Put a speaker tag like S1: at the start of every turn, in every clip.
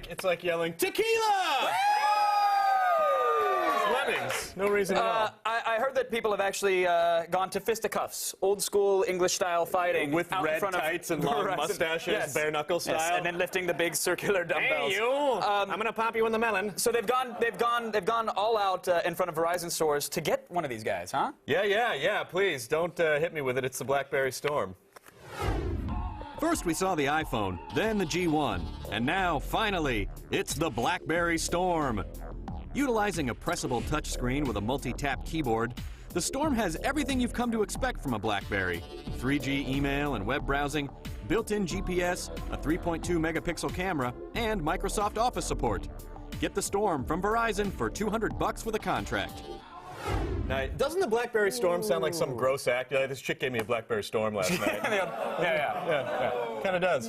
S1: It's like yelling, tequila! Lemmings. No reason at all.
S2: I heard that people have actually gone to fisticuffs, old school English style fighting.
S1: With red tights and long mustaches, yes. Bare knuckle style.
S2: Yes, and then lifting the big circular dumbbells.
S1: Hey you! I'm gonna pop you in the melon.
S2: So they've gone all out in front of Verizon stores to get one of these guys, huh?
S1: Yeah. Please don't hit me with it. It's the BlackBerry Storm.
S3: First we saw the iPhone, then the G1, and now, finally, it's the BlackBerry Storm. Utilizing a pressable touchscreen with a multi-tap keyboard, the Storm has everything you've come to expect from a BlackBerry. 3G email and web browsing, built-in GPS, a 3.2 megapixel camera, and Microsoft Office support. Get the Storm from Verizon for $200 with a contract.
S1: Now, doesn't the BlackBerry Storm sound like some gross act? Yeah, this chick gave me a BlackBerry Storm last night. Yeah. Kind of does.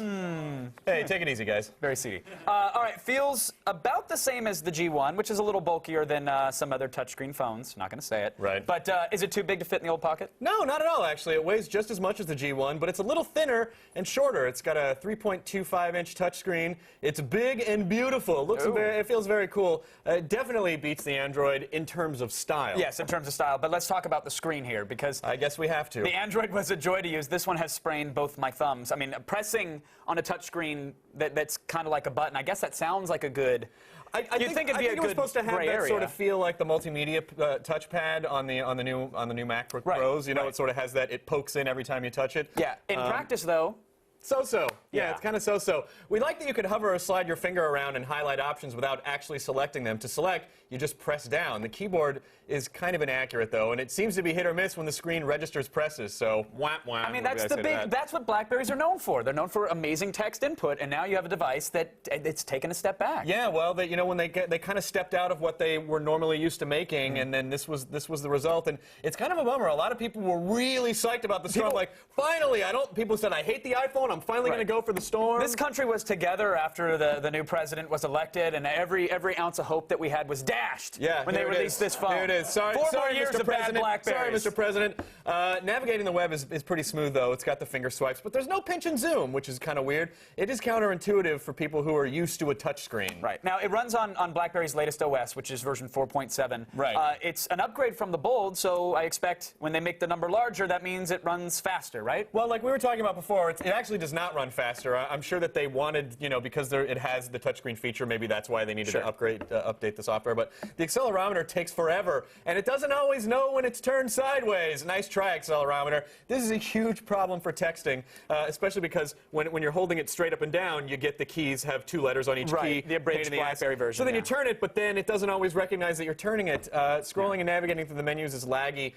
S1: Hey, take it easy, guys.
S2: Very seedy. All right, feels about the same as the G1, which is a little bulkier than some other touchscreen phones. Not going to say it.
S1: Right.
S2: But is it too big to fit in the old pocket?
S1: No, not at all, actually. It weighs just as much as the G1, but it's a little thinner and shorter. It's got a 3.25-inch touchscreen. It's big and beautiful. It feels very cool. It definitely beats the Android in terms of style.
S2: Yes, in terms of style. But let's talk about the screen here, because
S1: I guess we have to.
S2: The Android was a joy to use. This one has sprained both my thumbs. I mean, pressing on a touchscreen that's kind of like a button, I guess that sounds like a good...
S1: I think it was supposed to have that sort of feel like the multimedia touchpad on the new MacBook Pros. You know, it sort of has that. It pokes in every time you touch it.
S2: Yeah. In practice, though.
S1: So-so. Yeah, it's kind of so-so. We like that you could hover or slide your finger around and highlight options without actually selecting them. To select, you just press down. The keyboard is kind of inaccurate, though, and it seems to be hit or miss when the screen registers presses, so wah-wah.
S2: I mean, that's what BlackBerries are known for. They're known for amazing text input, and now you have a device it's taken a step back.
S1: Yeah, well, you know, when they kind of stepped out of what they were normally used to making, and then this was the result, and it's kind of a bummer. A lot of people were really psyched about the Storm, like, finally, people said, I hate the iPhone, I'm finally going to go for the Storm.
S2: This country was together after the new president was elected, and every ounce of hope that we had was dashed when they released this phone.
S1: There it is. Sorry,
S2: more years
S1: Mr.
S2: of
S1: President.
S2: bad BlackBerries.
S1: Sorry, Mr. President. Navigating the web is pretty smooth, though. It's got the finger swipes, but there's no pinch and zoom, which is kind of weird. It is counterintuitive for people who are used to a touchscreen.
S2: Right. Now, it runs on BlackBerry's latest OS, which is version 4.7.
S1: Right.
S2: It's an upgrade from the Bold, so I expect when they make the number larger, that means it runs faster, right?
S1: Well, like we were talking about before, it actually does not run faster. I'm sure that they wanted, you know, because it has the touchscreen feature, maybe that's why they needed to update the software. But the accelerometer takes forever, and it doesn't always know when it's turned sideways. Nice try, accelerometer. This is a huge problem for texting, especially because when you're holding it straight up and down, you get the keys have 2 letters on each key.
S2: The abridged BlackBerry version.
S1: So then you turn it, but then it doesn't always recognize that you're turning it. Scrolling and navigating through the menus is laggy.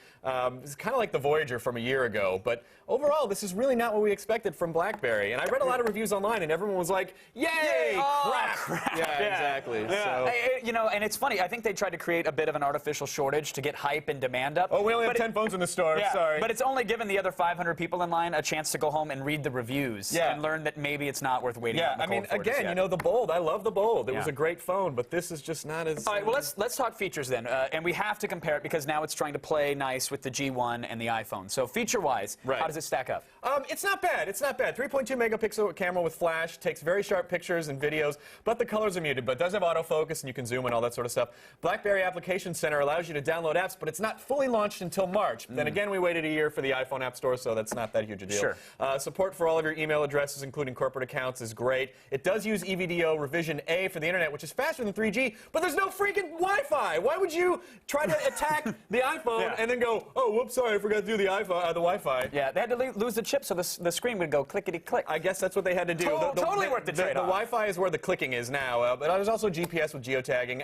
S1: It's kind of like the Voyager from a year ago. But overall, this is really not what we expected from BlackBerry. And I read a lot of reviews online, and everyone was like, "Yay, crap!" Yeah, exactly.
S2: Yeah.
S1: So.
S2: You know, and it's funny. I think they tried to create a bit of an artificial shortage to get hype and demand up.
S1: Oh, we only have 10 phones in the store.
S2: Yeah,
S1: sorry.
S2: But it's only given the other 500 people in line a chance to go home and read the reviews and learn that maybe it's not worth waiting.
S1: Yeah, I mean, again, you know, the Bold. I love the Bold. It was a great phone, but this is just not as.
S2: All right, well, let's talk features then, and we have to compare it because now it's trying to play nice with the G1 and the iPhone. So feature-wise, how does it stack up?
S1: It's not bad. It's not bad. 3.2 megapixel camera with flash, takes very sharp pictures and videos, but the colors are muted, but does have autofocus and you can zoom and all that sort of stuff. BlackBerry Application Center allows you to download apps, but it's not fully launched until March. Then again, we waited a year for the iPhone App Store, so that's not that huge a deal.
S2: Sure.
S1: Support for all of your email addresses, including corporate accounts, is great. It does use EVDO revision A for the internet, which is faster than 3G, but there's no freaking Wi-Fi. Why would you try to attack the iPhone and then go, oh, whoops, sorry, I forgot to do the Wi-Fi.
S2: Yeah, they had to lose the chip so the screen would go clickety-click.
S1: I guess that's what they had to do.
S2: Totally worth the trade-off.
S1: The Wi-Fi is where the clicking is now, but there's also GPS with geotagging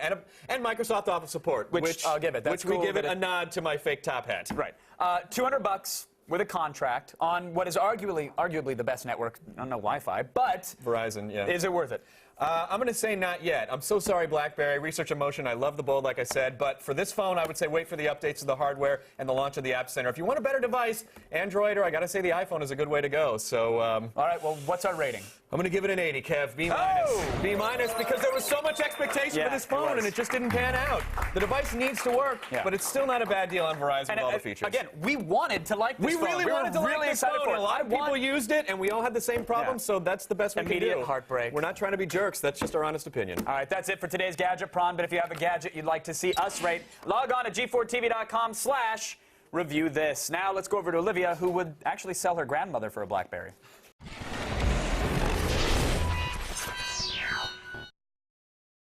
S1: and Microsoft Office support, which
S2: I'll give it. That's cool,
S1: we give it a nod to my fake top hat.
S2: Right. $200 with a contract on what is arguably the best network. I don't know Wi-Fi, but
S1: Verizon, yeah.
S2: Is it worth it?
S1: I'm going to say not yet. I'm so sorry, BlackBerry. Research Emotion, I love the bold, like I said. But for this phone, I would say wait for the updates to the hardware and the launch of the App Center. If you want a better device, Android, or I got to say the iPhone is a good way to go. So,
S2: all right, well, what's our rating?
S1: I'm going to give it an 80, Kev. B-. B- because there was so much expectation for this phone, and it just didn't pan out. The device needs to work, but it's still not a bad deal on Verizon with all the features.
S2: Again, we wanted to like this phone.
S1: We really wanted to like this phone.
S2: For it.
S1: A lot of people used it, and we all had the same problem, so that's the best we can do.
S2: Immediate heartbreak.
S1: We're not trying to be jerks. That's just our honest opinion.
S2: All right, that's it for today's Gadget Prawn. But if you have a gadget you'd like to see us rate, log on to g4tv.com/review this. Now let's go over to Olivia, who would actually sell her grandmother for a BlackBerry.